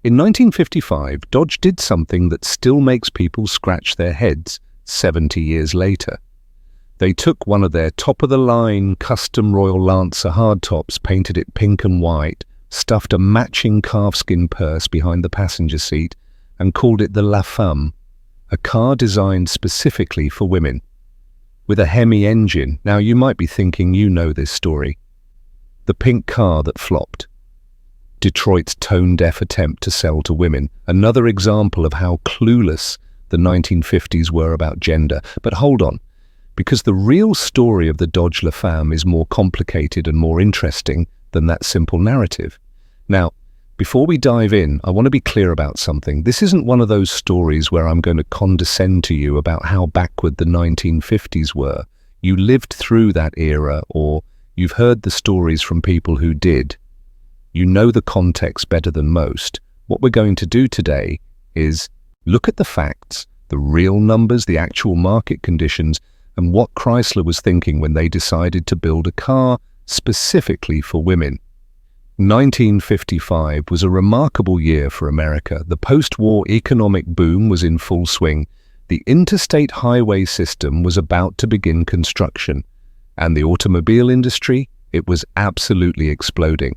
In 1955, Dodge did something that still makes people scratch their heads 70 years later. They took one of their top-of-the-line custom Royal Lancer hardtops, painted it pink and white, stuffed a matching calfskin purse behind the passenger seat, and called it the La Femme, a car designed specifically for women. With a Hemi engine, now you might be thinking you know this story. The pink car that flopped. Detroit's tone-deaf attempt to sell to women, another example of how clueless the 1950s were about gender. But hold on, because the real story of the Dodge La Femme is more complicated and more interesting than that simple narrative. Now, before we dive in, I want to be clear about something. This isn't one of those stories where I'm going to condescend to you about how backward the 1950s were. You lived through that era, or you've heard the stories from people who did. You know the context better than most. What we're going to do today is look at the facts, the real numbers, the actual market conditions, and what Chrysler was thinking when they decided to build a car specifically for women. 1955 was a remarkable year for America. The post-war economic boom was in full swing. The interstate highway system was about to begin construction, and the automobile industry, it was absolutely exploding.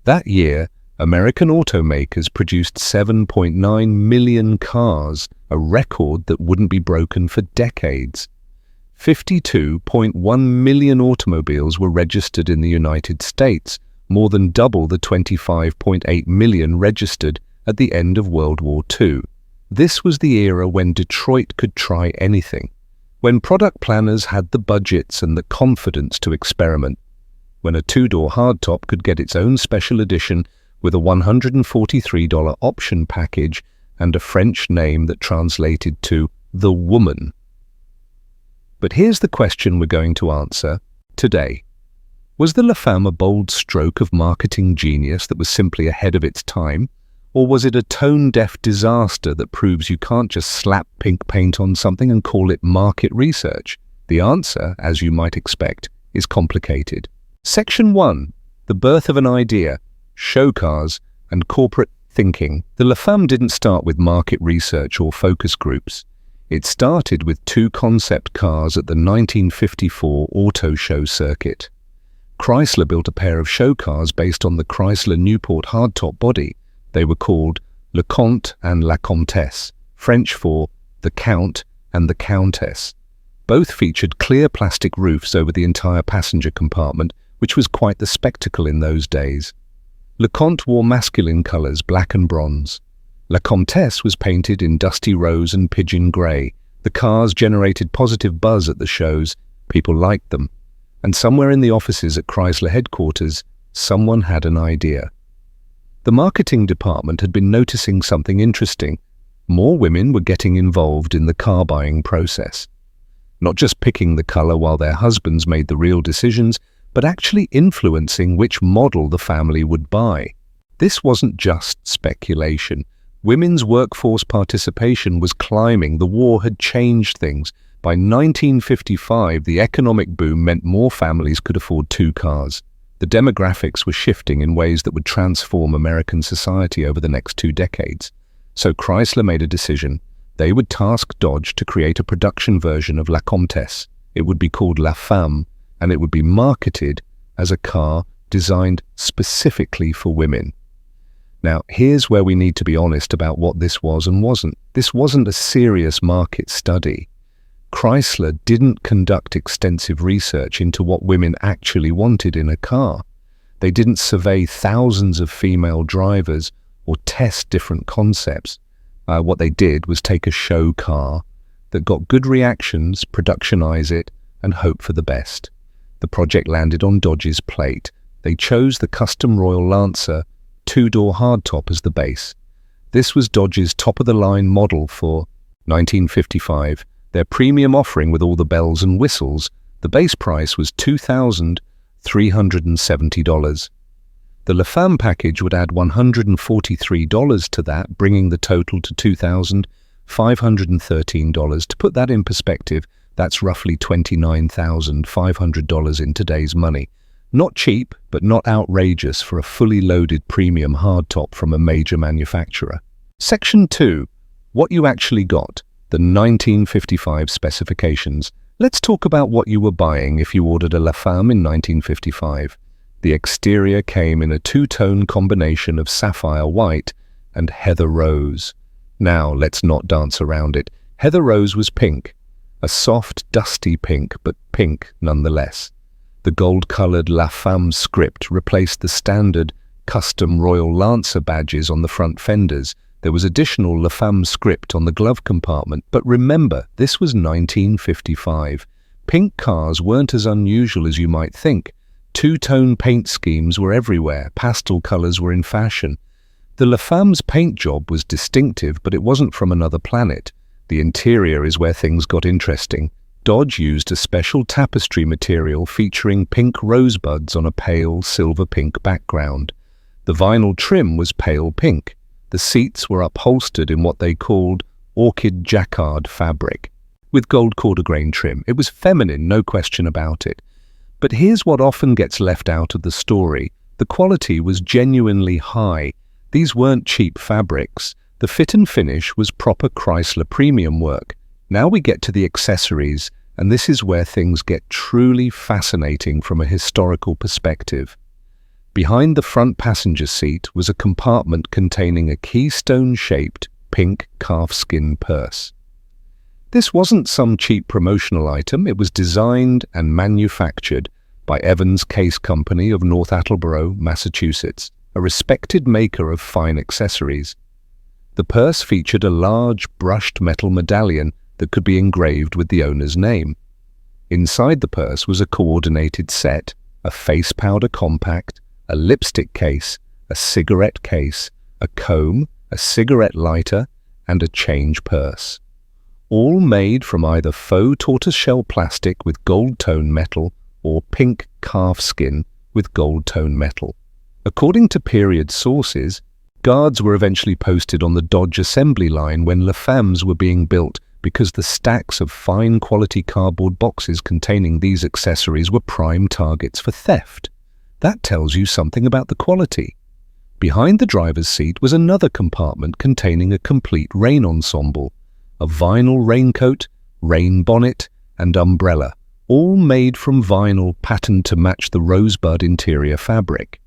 That year, American automakers produced 7.9 million cars, a record that wouldn't be broken for decades. 52.1 million automobiles were registered in the United States, more than double the 25.8 million registered at the end of World War II. This was the era when Detroit could try anything, when product planners had the budgets and the confidence to experiment, when a two-door hardtop could get its own special edition with a $143 option package and a French name that translated to the woman. But here's the question we're going to answer today. Was the La Femme a bold stroke of marketing genius that was simply ahead of its time? Or was it a tone-deaf disaster that proves you can't just slap pink paint on something and call it market research? The answer, as you might expect, is complicated. Section 1. The birth of an idea, show cars, and corporate thinking. The La Femme didn't start with market research or focus groups. It started with two concept cars at the 1954 auto show circuit. Chrysler built a pair of show cars based on the Chrysler Newport hardtop body. They were called Le Comte and La Comtesse, French for the Count and the Countess. Both featured clear plastic roofs over the entire passenger compartment, which was quite the spectacle in those days. Le Comte wore masculine colors, black and bronze. La Comtesse was painted in dusty rose and pigeon gray. The cars generated positive buzz at the shows. People liked them. And somewhere in the offices at Chrysler headquarters, someone had an idea. The marketing department had been noticing something interesting. More women were getting involved in the car buying process. Not just picking the color while their husbands made the real decisions, but actually influencing which model the family would buy. This wasn't just speculation. Women's workforce participation was climbing. The war had changed things. By 1955, the economic boom meant more families could afford two cars. The demographics were shifting in ways that would transform American society over the next 2 decades. So Chrysler made a decision. They would task Dodge to create a production version of La Comtesse. It would be called La Femme, and it would be marketed as a car designed specifically for women. Now, here's where we need to be honest about what this was and wasn't. This wasn't a serious market study. Chrysler didn't conduct extensive research into what women actually wanted in a car. They didn't survey thousands of female drivers or test different concepts. What they did was take a show car that got good reactions, productionize it, and hope for the best. The project landed on Dodge's plate. They chose the custom Royal Lancer two-door hardtop as the base. This was Dodge's top-of-the-line model for 1955. Their premium offering with all the bells and whistles. The base price was $2,370. The La Femme package would add $143 to that, bringing the total to $2,513. To put that in perspective, that's roughly $29,500 in today's money. Not cheap, but not outrageous for a fully loaded premium hardtop from a major manufacturer. Section 2. What you actually got. The 1955 specifications. Let's talk about what you were buying if you ordered a La Femme in 1955. The exterior came in a two-tone combination of sapphire white and heather rose. Now, let's not dance around it. Heather rose was pink. A soft, dusty pink, but pink nonetheless. The gold-colored La Femme script replaced the standard, custom Royal Lancer badges on the front fenders. There was additional La Femme script on the glove compartment, but remember, this was 1955. Pink cars weren't as unusual as you might think. Two-tone paint schemes were everywhere, pastel colors were in fashion. The La Femme's paint job was distinctive, but it wasn't from another planet. The interior is where things got interesting. Dodge used a special tapestry material featuring pink rosebuds on a pale silver-pink background. The vinyl trim was pale pink. The seats were upholstered in what they called orchid jacquard fabric, with gold quarter-grain trim. It was feminine, no question about it. But here's what often gets left out of the story. The quality was genuinely high. These weren't cheap fabrics. The fit and finish was proper Chrysler premium work. Now we get to the accessories, and this is where things get truly fascinating from a historical perspective. Behind the front passenger seat was a compartment containing a keystone-shaped pink calfskin purse. This wasn't some cheap promotional item. It was designed and manufactured by Evans Case Company of North Attleboro, Massachusetts, a respected maker of fine accessories. The purse featured a large brushed metal medallion that could be engraved with the owner's name. Inside the purse was a coordinated set, a face powder compact, a lipstick case, a cigarette case, a comb, a cigarette lighter, and a change purse. All made from either faux tortoiseshell plastic with gold-tone metal or pink calfskin with gold-tone metal. According to period sources, guards were eventually posted on the Dodge assembly line when La Femmes were being built because the stacks of fine quality cardboard boxes containing these accessories were prime targets for theft. That tells you something about the quality. Behind the driver's seat was another compartment containing a complete rain ensemble, a vinyl raincoat, rain bonnet, and umbrella, all made from vinyl patterned to match the rosebud interior fabric.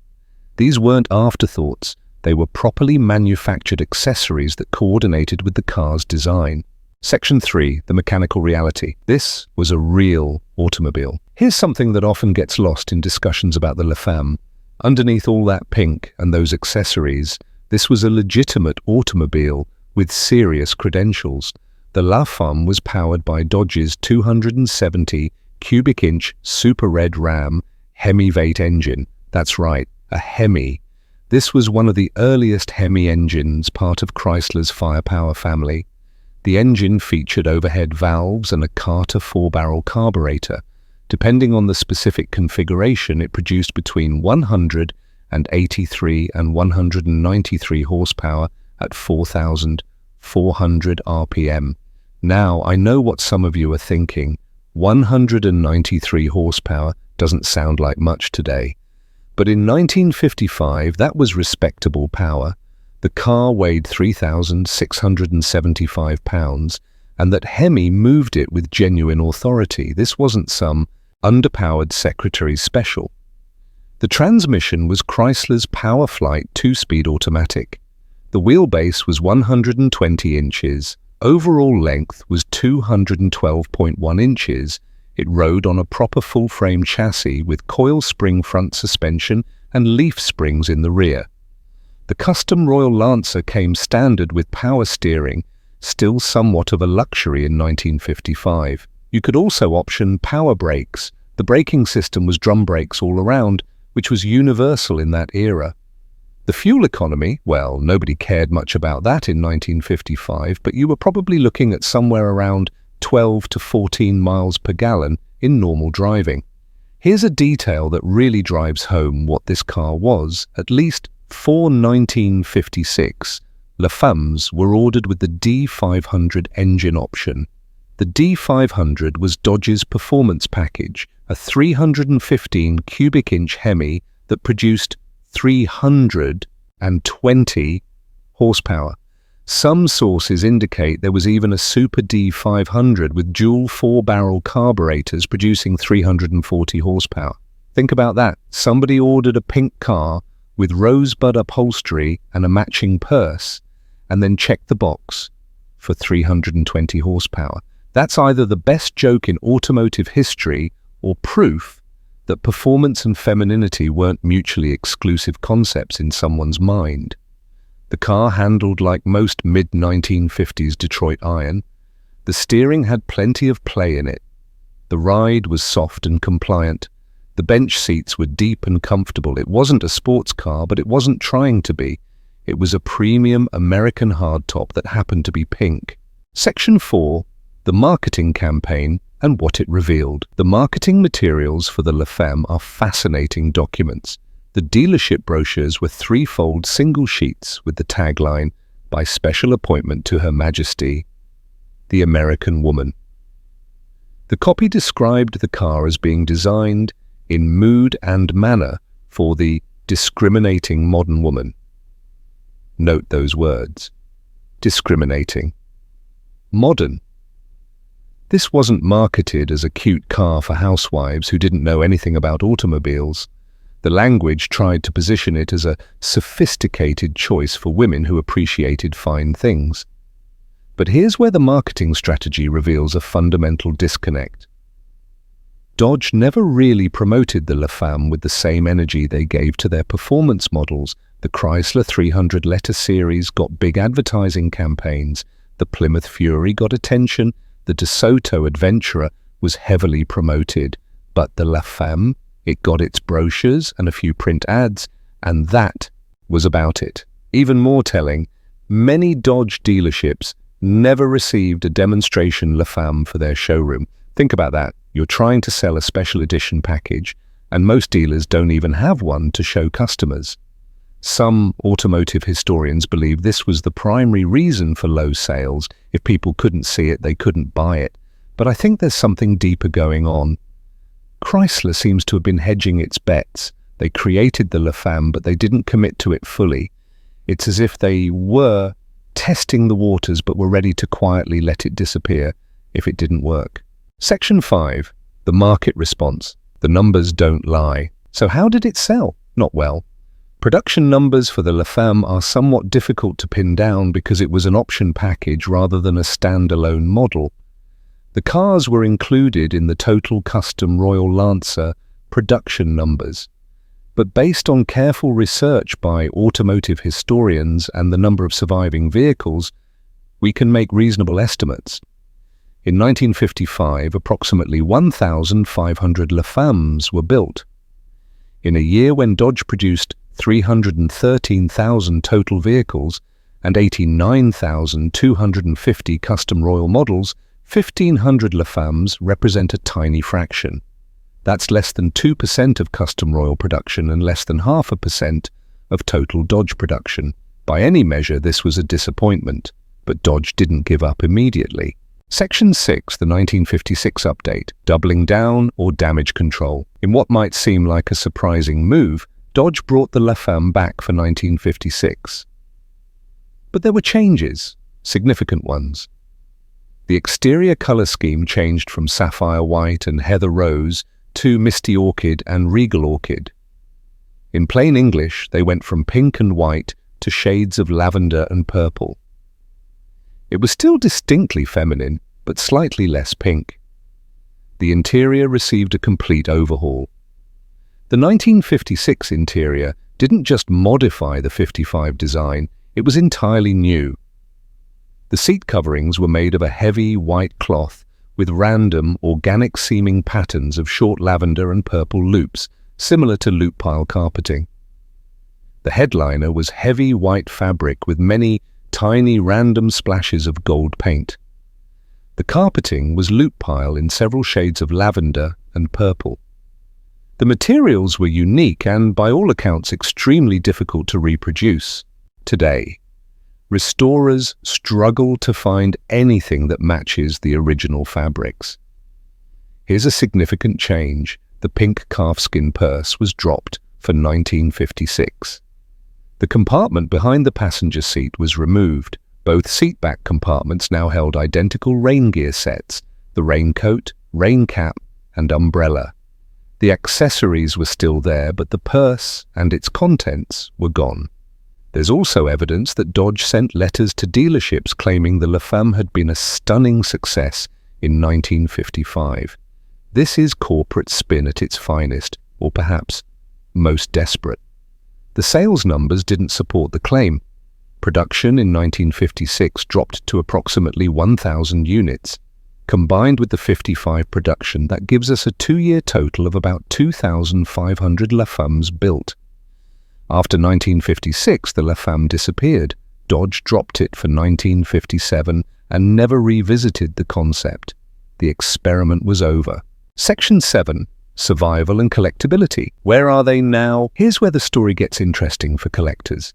These weren't afterthoughts. They were properly manufactured accessories that coordinated with the car's design. Section 3. The mechanical reality. This was a real automobile. Here's something that often gets lost in discussions about the La Femme. Underneath all that pink and those accessories, this was a legitimate automobile with serious credentials. The La Femme was powered by Dodge's 270 cubic inch Super Red Ram Hemi V8 engine. That's right, a Hemi. This was one of the earliest Hemi engines, part of Chrysler's firepower family. The engine featured overhead valves and a Carter 4-barrel carburetor. Depending on the specific configuration, it produced between 183 and 193 horsepower at 4,400 RPM. Now, I know what some of you are thinking. 193 horsepower doesn't sound like much today. But in 1955, that was respectable power. The car weighed 3,675 pounds, and that Hemi moved it with genuine authority. This wasn't some underpowered secretary special. The transmission was Chrysler's PowerFlight 2-speed automatic. The wheelbase was 120 inches. Overall length was 212.1 inches. It rode on a proper full-frame chassis with coil spring front suspension and leaf springs in the rear. The custom Royal Lancer came standard with power steering, still somewhat of a luxury in 1955. You could also option power brakes. The braking system was drum brakes all around, which was universal in that era. The fuel economy, well, nobody cared much about that in 1955, but you were probably looking at somewhere around 12 to 14 miles per gallon in normal driving. Here's a detail that really drives home what this car was. At least 4 1956 La Femmes were ordered with the D500 engine option. The The D500 was Dodge's performance package, a 315 cubic inch Hemi that produced 320 horsepower. Some sources indicate there was even a Super D500 with dual 4-barrel carburetors producing 340 horsepower. Think about that. Somebody ordered a pink car with rosebud upholstery and a matching purse, and then checked the box for 320 horsepower. That's either the best joke in automotive history or proof that performance and femininity weren't mutually exclusive concepts in someone's mind. The car handled like most mid-1950s Detroit iron. The steering had plenty of play in it. The ride was soft and compliant. The bench seats were deep and comfortable. It wasn't a sports car, but it wasn't trying to be. It was a premium American hardtop that happened to be pink. Section 4. The marketing campaign and what it revealed. The marketing materials for the La Femme are fascinating documents. The dealership brochures were threefold single sheets with the tagline, "By special appointment to Her Majesty, the American Woman." The copy described the car as being designed in mood and manner for the discriminating modern woman. Note those words. Discriminating. Modern. This wasn't marketed as a cute car for housewives who didn't know anything about automobiles. The language tried to position it as a sophisticated choice for women who appreciated fine things. But here's where the marketing strategy reveals a fundamental disconnect. Dodge never really promoted the La Femme with the same energy they gave to their performance models. The Chrysler 300 letter series got big advertising campaigns. The Plymouth Fury got attention. The DeSoto Adventurer was heavily promoted. But the La Femme, it got its brochures and a few print ads, and that was about it. Even more telling, many Dodge dealerships never received a demonstration La Femme for their showroom. Think about that. You're trying to sell a special edition package, and most dealers don't even have one to show customers. Some automotive historians believe this was the primary reason for low sales. If people couldn't see it, they couldn't buy it. But I think there's something deeper going on. Chrysler seems to have been hedging its bets. They created the La Femme, but they didn't commit to it fully. It's as if they were testing the waters, but were ready to quietly let it disappear if it didn't work. Section 5. The market response. The numbers don't lie. So how did it sell? Not well. Production numbers for the La Femme are somewhat difficult to pin down because it was an option package rather than a standalone model. The cars were included in the total custom Royal Lancer production numbers, but based on careful research by automotive historians and the number of surviving vehicles, we can make reasonable estimates. In 1955, approximately 1,500 La Femmes were built. In a year when Dodge produced 313,000 total vehicles and 89,250 custom Royal models, 1,500 La Femmes represent a tiny fraction. That's less than 2% of custom Royal production and less than 0.5% of total Dodge production. By any measure, this was a disappointment, but Dodge didn't give up immediately. Section 6, the 1956 update, doubling down or damage control. In what might seem like a surprising move, Dodge brought the La Femme back for 1956. But there were changes, significant ones. The exterior color scheme changed from sapphire white and heather rose to misty orchid and regal orchid. In plain English, they went from pink and white to shades of lavender and purple. It was still distinctly feminine, but slightly less pink. The interior received a complete overhaul. The 1956 interior didn't just modify the 55 design, it was entirely new. The seat coverings were made of a heavy white cloth with random, organic-seeming patterns of short lavender and purple loops, similar to loop pile carpeting. The headliner was heavy white fabric with many tiny random splashes of gold paint. The carpeting was loop pile in several shades of lavender and purple. The materials were unique and, by all accounts, extremely difficult to reproduce today. restorers struggle to find anything that matches the original fabrics. Here's a significant change. The pink calfskin purse was dropped for 1956. The compartment behind the passenger seat was removed. Both seatback compartments now held identical rain gear sets, the raincoat, rain cap, and umbrella. The accessories were still there, but the purse and its contents were gone. There's also evidence that Dodge sent letters to dealerships claiming the La Femme had been a stunning success in 1955. This is corporate spin at its finest, or perhaps most desperate. The sales numbers didn't support the claim. Production in 1956 dropped to approximately 1,000 units. Combined with the 55 production, that gives us a 2-year total of about 2,500 La Femmes built. After 1956, the La Femme disappeared. Dodge dropped it for 1957 and never revisited the concept. The experiment was over. Section 7. Survival and collectability. Where are they now? Here's where the story gets interesting for collectors.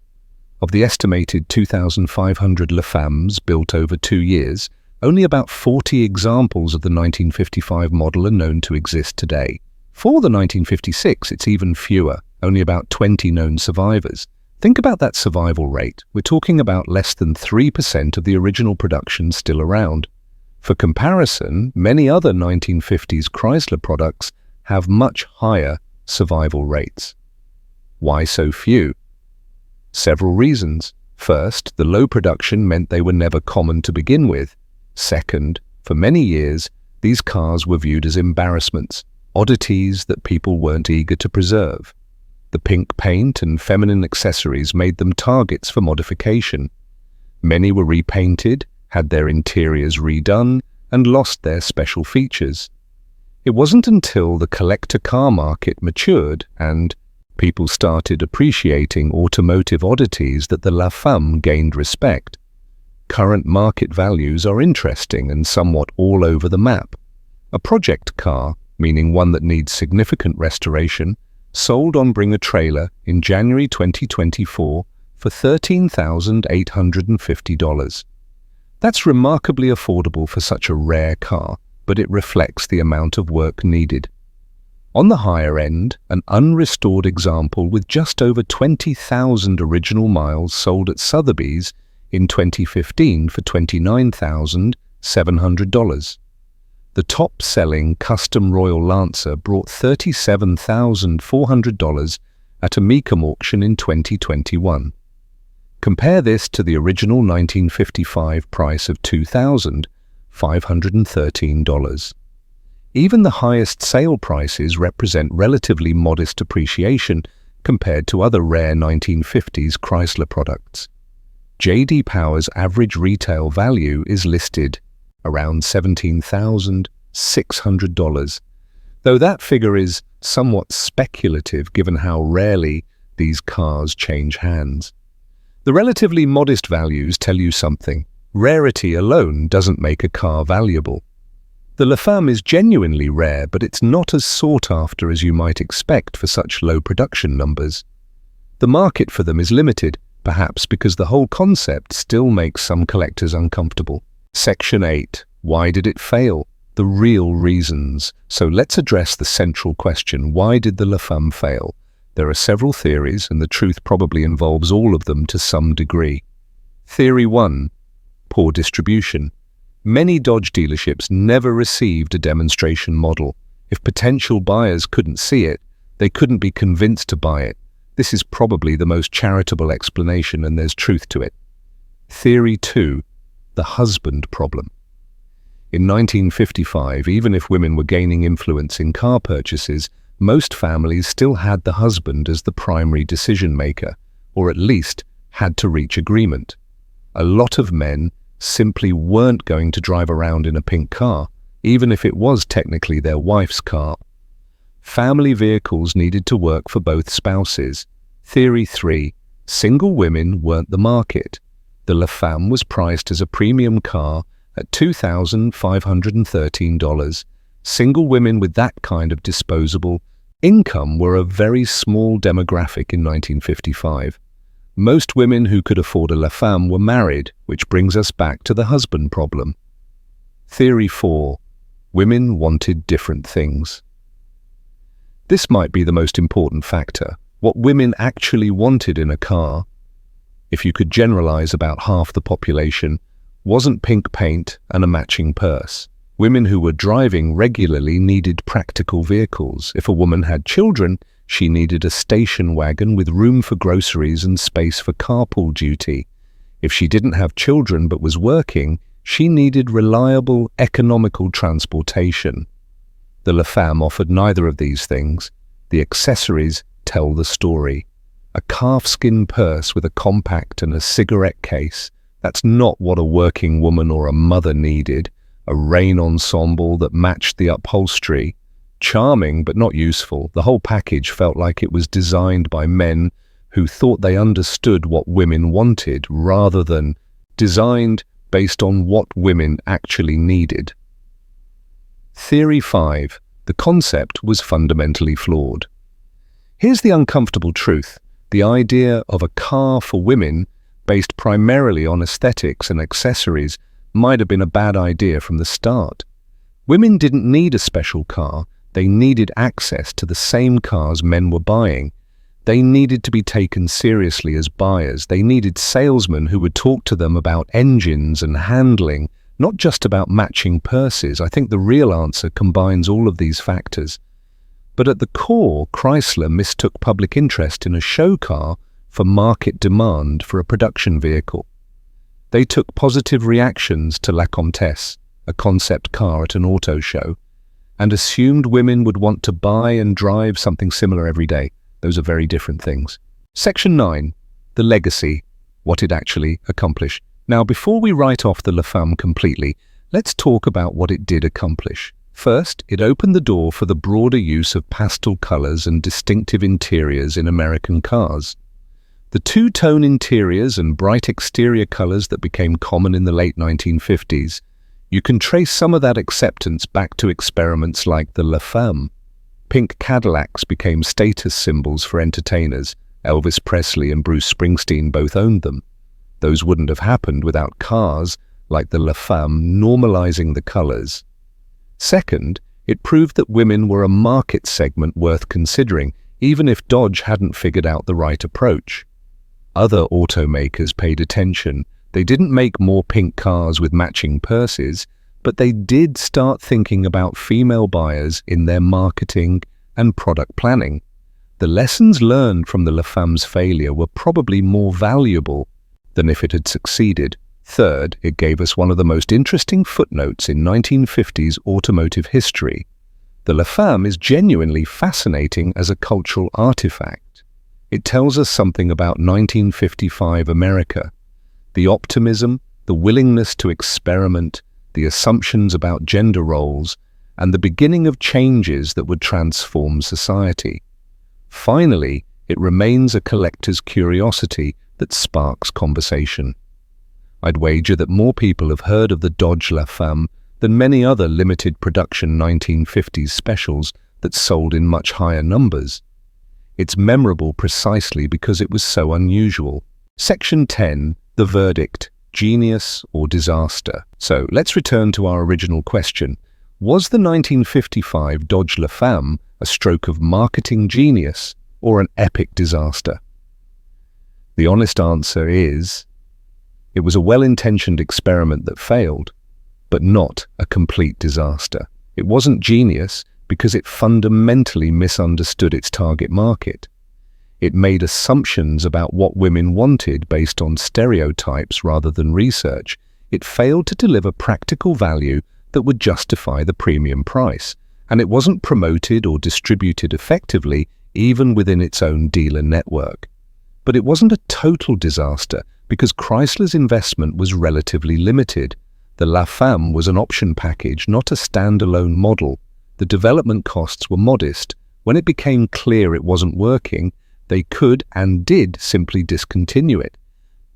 Of the estimated 2,500 La Femmes built over 2 years, only about 40 examples of the 1955 model are known to exist today. For the 1956, it's even fewer, only about 20 known survivors. Think about that survival rate. We're talking about less than 3% of the original production still around. For comparison, many other 1950s Chrysler products have much higher survival rates. Why so few? Several reasons. First, the low production meant they were never common to begin with. Second, for many years, these cars were viewed as embarrassments, oddities that people weren't eager to preserve. The pink paint and feminine accessories made them targets for modification. Many were repainted, had their interiors redone, and lost their special features. It wasn't until the collector car market matured and people started appreciating automotive oddities that the La Femme gained respect. Current market values are interesting and somewhat all over the map. A project car, meaning one that needs significant restoration, sold on Bring a Trailer in January 2024 for $13,850. That's remarkably affordable for such a rare car, but it reflects the amount of work needed. On the higher end, an unrestored example with just over 20,000 original miles sold at Sotheby's in 2015 for $29,700. The top-selling custom Royal Lancer brought $37,400 at a Mecum auction in 2021. Compare this to the original 1955 price of $2,513. Even the highest sale prices represent relatively modest appreciation compared to other rare 1950s Chrysler products. J.D. Power's average retail value is listed around $17,600, though that figure is somewhat speculative given how rarely these cars change hands. The relatively modest values tell you something. Rarity alone doesn't make a car valuable. The La Femme is genuinely rare, but it's not as sought after as you might expect for such low production numbers. The market for them is limited, perhaps because the whole concept still makes some collectors uncomfortable. Section 8. Why did it fail? The real reasons. So let's address the central question. Why did the La Femme fail? There are several theories, and the truth probably involves all of them to some degree. Theory 1. Poor distribution. Many Dodge dealerships never received a demonstration model. If potential buyers couldn't see it, they couldn't be convinced to buy it. This is probably the most charitable explanation, and there's truth to it. Theory 2. The husband problem. In 1955, even if women were gaining influence in car purchases, most families still had the husband as the primary decision-maker, or at least had to reach agreement. A lot of men simply weren't going to drive around in a pink car, even if it was technically their wife's car. Family vehicles needed to work for both spouses. Theory 3. Single women weren't the market. The La Femme was priced as a premium car at $2,513. Single women with that kind of disposable income were a very small demographic in 1955. Most women who could afford a La Femme were married, which brings us back to the husband problem. Theory 4. Women wanted different things. This might be the most important factor, what women actually wanted in a car. If you could generalize about half the population, wasn't pink paint and a matching purse. Women who were driving regularly needed practical vehicles. If a woman had children, she needed a station wagon with room for groceries and space for carpool duty. If she didn't have children but was working, she needed reliable, economical transportation. The La Femme offered neither of these things. The accessories tell the story. A calfskin purse with a compact and a cigarette case, that's not what a working woman or a mother needed. A rain ensemble that matched the upholstery. Charming but not useful, the whole package felt like it was designed by men who thought they understood what women wanted rather than designed based on what women actually needed. Theory 5. The concept was fundamentally flawed. Here's the uncomfortable truth. The idea of a car for women, based primarily on aesthetics and accessories, might have been a bad idea from the start. Women didn't need a special car. They needed access to the same cars men were buying. They needed to be taken seriously as buyers. They needed salesmen who would talk to them about engines and handling, not just about matching purses. I think the real answer combines all of these factors. But at the core, Chrysler mistook public interest in a show car for market demand for a production vehicle. They took positive reactions to La Comtesse, a concept car at an auto show, and assumed women would want to buy and drive something similar every day. Those are very different things. Section 9. The legacy, what it actually accomplished. Now, before we write off the La Femme completely, let's talk about what it did accomplish. First, it opened the door for the broader use of pastel colors and distinctive interiors in American cars. The two-tone interiors and bright exterior colors that became common in the late 1950s, you can trace some of that acceptance back to experiments like the La Femme. Pink Cadillacs became status symbols for entertainers. Elvis Presley and Bruce Springsteen both owned them. Those wouldn't have happened without cars like the La Femme normalizing the colors. Second, it proved that women were a market segment worth considering, even if Dodge hadn't figured out the right approach. Other automakers paid attention. They didn't make more pink cars with matching purses, but they did start thinking about female buyers in their marketing and product planning. The lessons learned from the La Femme's failure were probably more valuable than if it had succeeded. Third, it gave us one of the most interesting footnotes in 1950s automotive history. The La Femme is genuinely fascinating as a cultural artifact. It tells us something about 1955 America. The optimism, the willingness to experiment, the assumptions about gender roles, and the beginning of changes that would transform society. Finally, it remains a collector's curiosity that sparks conversation. I'd wager that more people have heard of the Dodge La Femme than many other limited production 1950s specials that sold in much higher numbers. It's memorable precisely because it was so unusual. Section 10. The verdict. Genius or disaster? So let's return to our original question. Was the 1955 Dodge La Femme a stroke of marketing genius or an epic disaster? The honest answer is, it was a well-intentioned experiment that failed, but not a complete disaster. It wasn't genius because it fundamentally misunderstood its target market. It made assumptions about what women wanted based on stereotypes rather than research. It failed to deliver practical value that would justify the premium price, and it wasn't promoted or distributed effectively even within its own dealer network. But it wasn't a total disaster because Chrysler's investment was relatively limited. The La Femme was an option package, not a standalone model. The development costs were modest. When it became clear it wasn't working, they could and did simply discontinue it.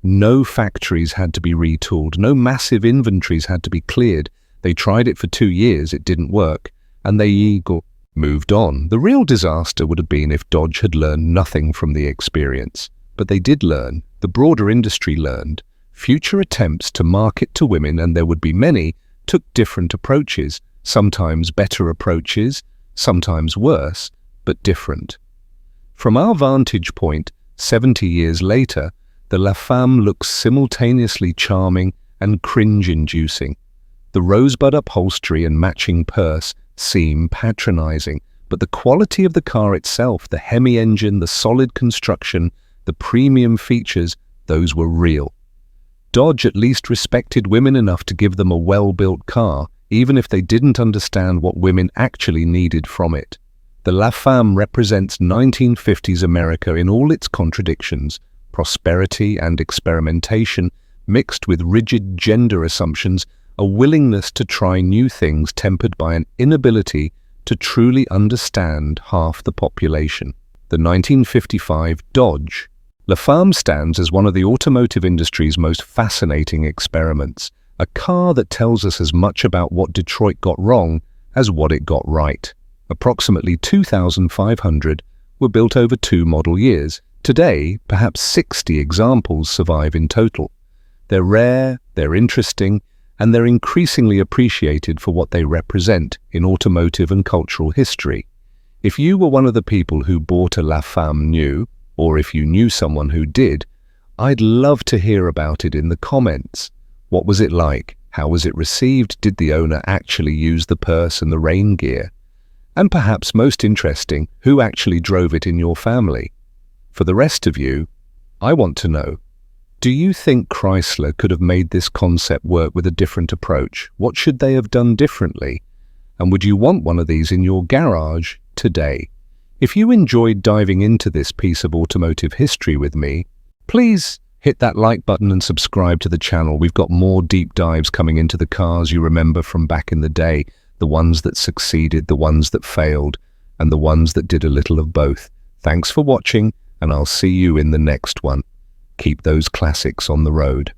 No factories had to be retooled, no massive inventories had to be cleared. They tried it for 2 years, it didn't work, and they moved on. The real disaster would have been if Dodge had learned nothing from the experience. But they did learn, the broader industry learned, future attempts to market to women, and there would be many, took different approaches, sometimes better approaches, sometimes worse, but different. From our vantage point, 70 years later, the La Femme looks simultaneously charming and cringe-inducing. The rosebud upholstery and matching purse seem patronizing, but the quality of the car itself, the Hemi engine, the solid construction, the premium features, those were real. Dodge at least respected women enough to give them a well-built car, even if they didn't understand what women actually needed from it. The La Femme represents 1950s America in all its contradictions, prosperity and experimentation, mixed with rigid gender assumptions, a willingness to try new things tempered by an inability to truly understand half the population. The 1955 Dodge La Femme stands as one of the automotive industry's most fascinating experiments, a car that tells us as much about what Detroit got wrong as what it got right. Approximately 2,500 were built over 2 model years. Today, perhaps 60 examples survive in total. They're rare, they're interesting, and they're increasingly appreciated for what they represent in automotive and cultural history. If you were one of the people who bought a La Femme new, or if you knew someone who did, I'd love to hear about it in the comments. What was it like? How was it received? Did the owner actually use the purse and the rain gear? And perhaps most interesting, who actually drove it in your family? For the rest of you, I want to know, do you think Chrysler could have made this concept work with a different approach? What should they have done differently? And would you want one of these in your garage today? If you enjoyed diving into this piece of automotive history with me, please hit that like button and subscribe to the channel. We've got more deep dives coming into the cars you remember from back in the day, the ones that succeeded, the ones that failed, and the ones that did a little of both. Thanks for watching, and I'll see you in the next one. Keep those classics on the road.